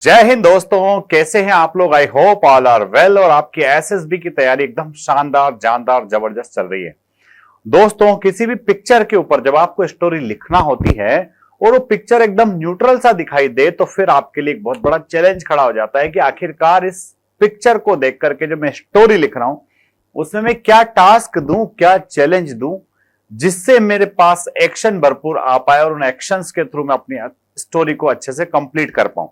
जय हिंद दोस्तों, कैसे हैं आप लोग। I hope all are well. और आपकी एसएसबी की तैयारी एकदम शानदार, जानदार, जबरदस्त चल रही है। दोस्तों, किसी भी पिक्चर के ऊपर जब आपको स्टोरी लिखना होती है और वो पिक्चर एकदम न्यूट्रल सा दिखाई दे तो फिर आपके लिए एक बहुत बड़ा चैलेंज खड़ा हो जाता है कि आखिरकार इस पिक्चर को देख करके जो मैं स्टोरी लिख रहा हूं उसमें मैं क्या टास्क दूं, क्या चैलेंज दूं, जिससे मेरे पास एक्शन भरपूर आ पाए और उन एक्शंस के थ्रू मैं अपनी स्टोरी को अच्छे से कंप्लीट कर पाऊं।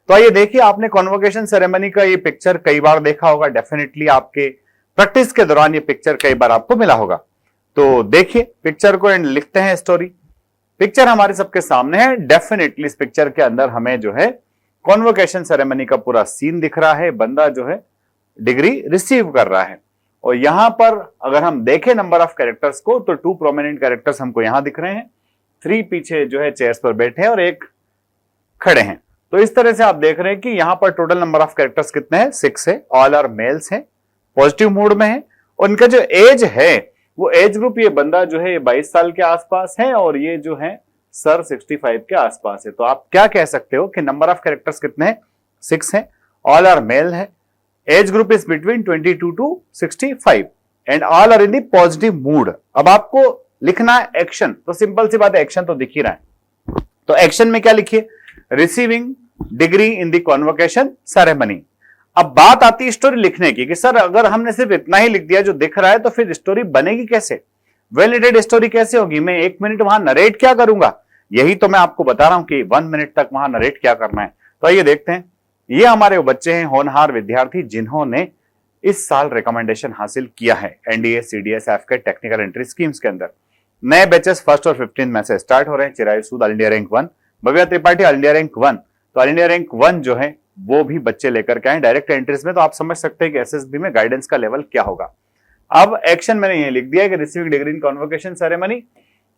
तो आइए देखिए, आपने कॉन्वोकेशन सेरेमनी का ये पिक्चर कई बार देखा होगा। डेफिनेटली आपके प्रैक्टिस के दौरान ये पिक्चर कई बार आपको मिला होगा। तो देखिए पिक्चर को एंड लिखते हैं स्टोरी। पिक्चर हमारे सबके सामने है। डेफिनेटली इस पिक्चर के अंदर हमें जो है कॉन्वोकेशन सेरेमनी का पूरा सीन दिख रहा है। बंदा जो है डिग्री रिसीव कर रहा है और यहां पर अगर हम देखें नंबर ऑफ कैरेक्टर्स को तो 2 प्रोमिनेंट कैरेक्टर्स हमको यहां दिख रहे हैं, 3 पीछे जो है चेयर्स पर बैठे हैं और 1 खड़े हैं। तो इस तरह से आप देख रहे हैं कि यहां पर टोटल नंबर ऑफ कैरेक्टर्स कितने हैं, 6 है। ऑल आर मेल्स हैं, पॉजिटिव मूड में है। और इनका जो एज है वो एज ग्रुप, ये बंदा जो है ये 22 साल के आसपास है और ये जो है सर 65 के आसपास है। तो आप क्या कह सकते हो कि नंबर ऑफ कैरेक्टर्स कितने हैं, 6 है। ऑल आर मेल है। Age group is between 22 to 65 and all are in the positive mood. अब आपको लिखना है एक्शन, तो सिंपल सी बात है, एक्शन तो दिख ही रहा है। तो एक्शन में क्या लिखिए, receiving degree in the convocation ceremony. अब बात आती है स्टोरी लिखने की कि सर अगर हमने सिर्फ इतना ही लिख दिया जो दिख रहा है तो फिर स्टोरी बनेगी कैसे, वेल रिटेड स्टोरी कैसे होगी। मैं 1 मिनट वहां नरेट क्या करूंगा, यही तो मैं आपको बता रहा हूं कि 1 मिनट तक वहां नरेट क्या करना है। तो आइए देखते हैं। ये हमारे वो बच्चे हैं, होनहार विद्यार्थी, जिन्होंने इस साल रिकमेंडेशन हासिल किया है एनडीए सीडीएसएफ के टेक्निकल एंट्री स्कीम्स के अंदर। नए बैचेस 1 और 15 में से स्टार्ट हो रहे हैं। Chirayu Sood all India rank 1, Bhavya Tripathi all India rank 1। तो ऑल इंडिया रैंक 1 जो है वो भी बच्चे लेकर के आए डायरेक्ट एंट्रीज में। तो आप समझ सकते हैं कि एसएसबी में गाइडेंस का लेवल क्या होगा। अब एक्शन मैंने ये लिख दिया कि receiving degree in convocation ceremony.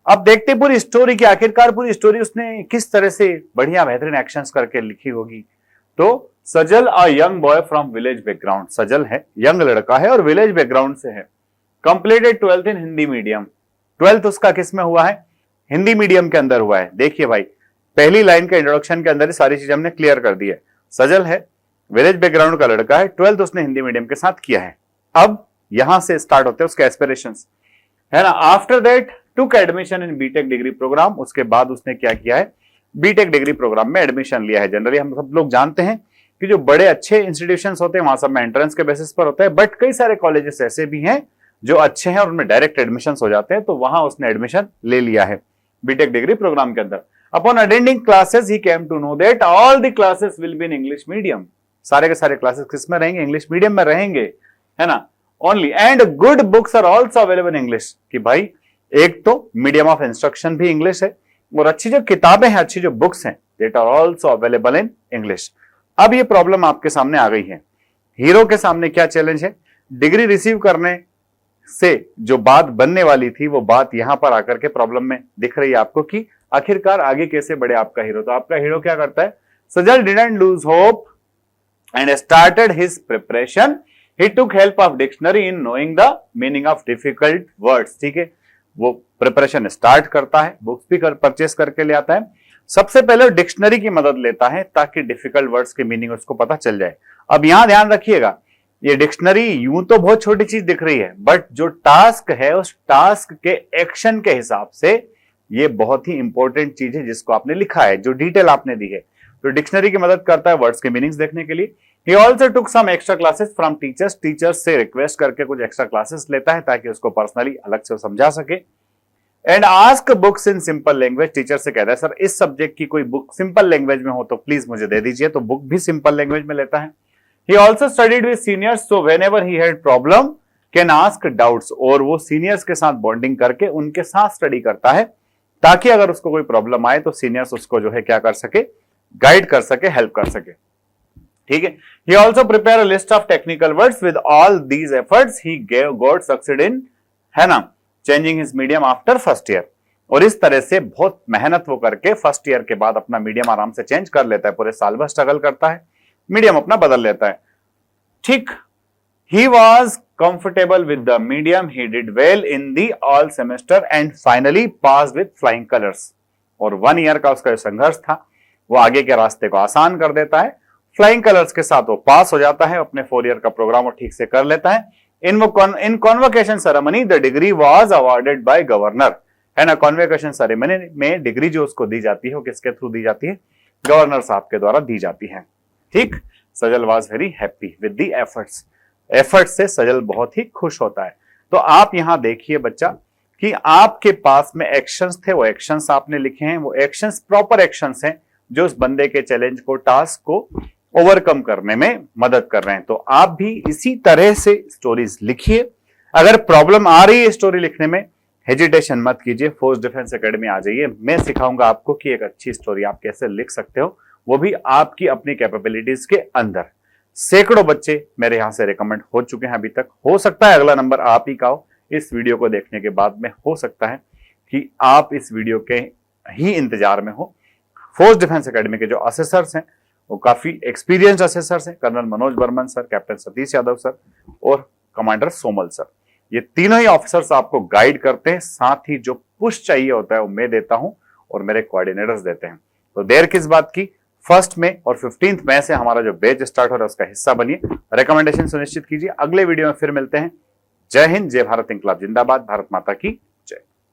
अब देखते हैं पूरी स्टोरी की, आखिरकार पूरी स्टोरी उसने किस तरह से बढ़िया बेहतरीन एक्शंस करके लिखी होगी। तो Sajal a young boy from village background, Sajal है, यंग लड़का है और विलेज बैकग्राउंड से है। कंप्लीटेड 12th इन हिंदी मीडियम। 12th उसका किस में हुआ है, हिंदी मीडियम के अंदर हुआ है। देखिए भाई, पहली लाइन के इंट्रोडक्शन के अंदर ही सारी चीजें हमने क्लियर कर दी है। सजल है, विलेज बैकग्राउंड का लड़का है, 12th उसने हिंदी मीडियम के साथ किया है। अब यहां से स्टार्ट होते हैं उसके एस्पिरेशंस, है ना। After that took admission in BTech degree program. उसके बाद उसने क्या किया है, बीटेक डिग्री प्रोग्राम में एडमिशन लिया है। जनरली हम सब लोग जानते हैं कि जो बड़े अच्छे इंस्टीट्यूशंस होते हैं वहां सब में एंट्रेंस के बेसिस पर होता है, बट कई सारे कॉलेजेस ऐसे भी हैं जो अच्छे हैं और उनमें डायरेक्ट एडमिशन हो जाते हैं। तो वहां उसने एडमिशन ले लिया है बीटेक डिग्री प्रोग्राम के अंदर। Upon attending classes, he came to know that all the classes will be in English medium. सारे के सारे क्लासेस किस में रहेंगे, इंग्लिश मीडियम में रहेंगे, है ना। Only and good books are also available in English, कि भाई एक तो मीडियम ऑफ इंस्ट्रक्शन भी इंग्लिश है और अच्छी जो किताबें हैं, अच्छी जो बुक्स हैं, that are also available in English. अब ये प्रॉब्लम आपके सामने आ गई है। हीरो के सामने क्या चैलेंज है, डिग्री रिसीव करने से जो बात बनने वाली थी वो बात यहां पर आकर के प्रॉब्लम में दिख रही है आपको कि आखिरकार आगे कैसे बढ़े आपका हीरो। तो आपका हीरो क्या करता है, Sajal didn't lose hope and started his preparation. He took help of dictionary in knowing the meaning of difficult words. ठीक है, वो प्रिपरेशन स्टार्ट करता है, बुक्स भी परचेस करके ले आता है। सबसे पहले डिक्शनरी की मदद लेता है ताकि डिफिकल्ट वर्ड्स के मीनिंग उसको पता चल जाए। अब यहां ध्यान रखिएगा, ये डिक्शनरी यूं तो बहुत छोटी चीज दिख रही है, बट जो टास्क है उस टास्क के एक्शन के हिसाब से ये बहुत ही इंपॉर्टेंट चीज है जिसको आपने लिखा है, जो डिटेल आपने दी है। तो डिक्शनरी की मदद करता है वर्ड्स के मीनिंग्स देखने के लिए। He also took some extra classes from teachers. Teachers से रिक्वेस्ट करके कुछ एक्स्ट्रा क्लासेस लेता है ताकि उसको पर्सनली अलग से समझा सके। And ask books in simple language. Teacher से कहता है सर इस सब्जेक्ट की कोई बुक सिंपल लैंग्वेज में हो तो प्लीज मुझे दे दीजिए। तो बुक भी सिंपल लैंग्वेज में लेता है। He also studied with seniors, so whenever he had problem, can ask doubts। और वो सीनियर्स के साथ बॉन्डिंग करके उनके साथ स्टडी करता है ताकि अगर उसको कोई प्रॉब्लम आए तो सीनियर्स उसको जो है क्या कर सके, गाइड कर सके, हेल्प कर सके। ठीक है। He also prepare a list of technical words। With all these efforts, he got succeed in, है ना, changing his medium after first year। और इस तरह से बहुत मेहनत वो करके फर्स्ट ईयर के बाद अपना मीडियम आराम से चेंज कर लेता है। पूरे साल भर स्ट्रगल करता है, मीडियम अपना बदल लेता है। ठीक, he was comfortable with the medium, he did well in the all semester and finally passed with flying colors। और 1 ईयर का उसका जो संघर्ष था वो आगे के रास्ते को आसान कर देता है फ्लाइंग कलर्स के साथ वो पास हो जाता है, अपने 4 ईयर का प्रोग्राम वो ठीक से कर लेता है। In convocation ceremony the degree was awarded by governor, है ना। कॉन्वोकेशन सेरेमनी में डिग्री जो उसको दी जाती है वो किसके थ्रू दी जाती है? गवर्नर साहब के द्वारा दी जाती है। ठीक। Sajal was very happy with the efforts से सजल बहुत ही खुश होता है। तो आप यहां देखिए बच्चा कि आपके पास में एक्शंस थे, वो एक्शंस आपने लिखे हैं, वो एक्शंस प्रॉपर एक्शंस हैं जो उस बंदे के चैलेंज को, टास्क को ओवरकम करने में मदद कर रहे हैं। तो आप भी इसी तरह से स्टोरीज लिखिए। अगर प्रॉब्लम आ रही है स्टोरी लिखने में, हेजिटेशन मत कीजिए, फोर्स डिफेंस एकेडमी आ जाइए। मैं सिखाऊंगा आपको कि एक अच्छी स्टोरी आप कैसे लिख सकते हो, वो भी आपकी अपनी कैपेबिलिटीज के अंदर। सैकड़ों बच्चे मेरे यहां से रिकमेंड हो चुके हैं अभी तक। हो सकता है अगला नंबर आप ही का हो इस वीडियो को देखने के बाद में, हो सकता है कि आप इस वीडियो के ही इंतजार में हो। फोर्स डिफेंस एकेडमी के जो असेसर्स हैं वो काफी एक्सपीरियंस्ड असेसर्स हैं, colonel Manoj Barman sir, captain Satish Yadav sir और कमांडर सोमल सर। ये तीनों ही ऑफिसर्स आपको गाइड करते हैं, साथ ही जो पुश चाहिए होता है वो मैं देता हूं और मेरे कोऑर्डिनेटर्स देते हैं। तो देर किस बात की, 1 मई और 15 मई से हमारा जो बैच स्टार्ट हो रहा है उसका हिस्सा बनिए, रिकमेंडेशन सुनिश्चित कीजिए। अगले वीडियो में फिर मिलते हैं। जय हिंद, जय भारत, इंकलाब जिंदाबाद, भारत माता की